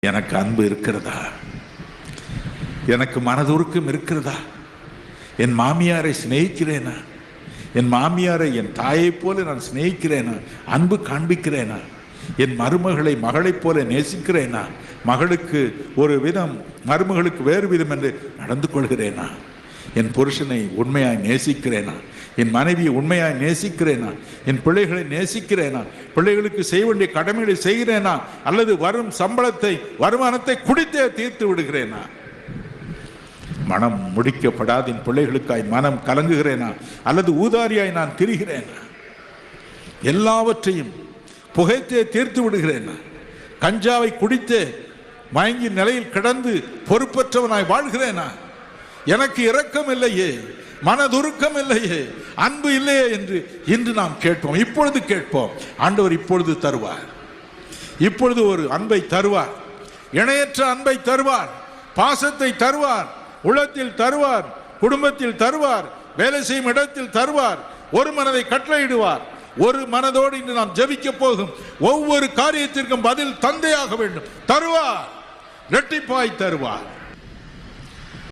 எனக்கு அன்பு இருக்கிறதா? எனக்கு மனதுருக்கம் இருக்கிறதா? என் மாமியாரை சிநேகிக்கிறேனா? என் மாமியாரை என் தாயை போல நான் சிநேகிக்கிறேனா? அன்பு காண்பிக்கிறேனா? என் மருமகளை மகளைப் போல நேசிக்கிறேனா? மகளுக்கு ஒரு விதம், மருமகளுக்கு வேறு விதம் என்று நடந்து கொள்கிறேனா? என் புருஷனை உண்மையாய் நேசிக்கிறேனா? என் மனைவியை உண்மையாய் நேசிக்கிறேனா? என் பிள்ளைகளை நேசிக்கிறேனா? பிள்ளைகளுக்கு செய்ய வேண்டிய கடமைகளை செய்கிறேனா? அல்லது வரும் சம்பளத்தை, வருமானத்தை குடித்தே தீர்த்து விடுகிறேனா? மனம் முடிக்கப்படாத என் பிள்ளைகளுக்காய் மனம் கலங்குகிறேனா? அல்லது ஊதாரியாய் நான் திரிகிறேனா? எல்லாவற்றையும் புகைத்தே தீர்த்து விடுகிறேனா? கஞ்சாவை குடித்தே மயங்கி நிலையில் கிடந்து பொறுப்பற்றவனாய் வாழ்கிறேனா? எனக்கு இரக்கம் இல்லையே, மனதுருக்கம் இல்லையே, அன்பு இல்லையே என்று இன்று நாம் கேட்போம். இப்பொழுது கேட்போம். ஆண்டவர் இப்பொழுது தருவார். இப்பொழுது ஒரு அன்பை தருவார், இணையற்ற அன்பை தருவார், பாசத்தை தருவார், உள்ளத்தில் தருவார், குடும்பத்தில் தருவார், வேலை செய்யும் இடத்தில் தருவார், ஒரு மனதை கட்டளையிடுவார். ஒரு மனதோடு இன்று நாம் ஜெபிக்க போகும் ஒவ்வொரு காரியத்திற்கும் பதில் தந்தையாக வேண்டும். தருவார், இரட்டிப்பாய் தருவார்.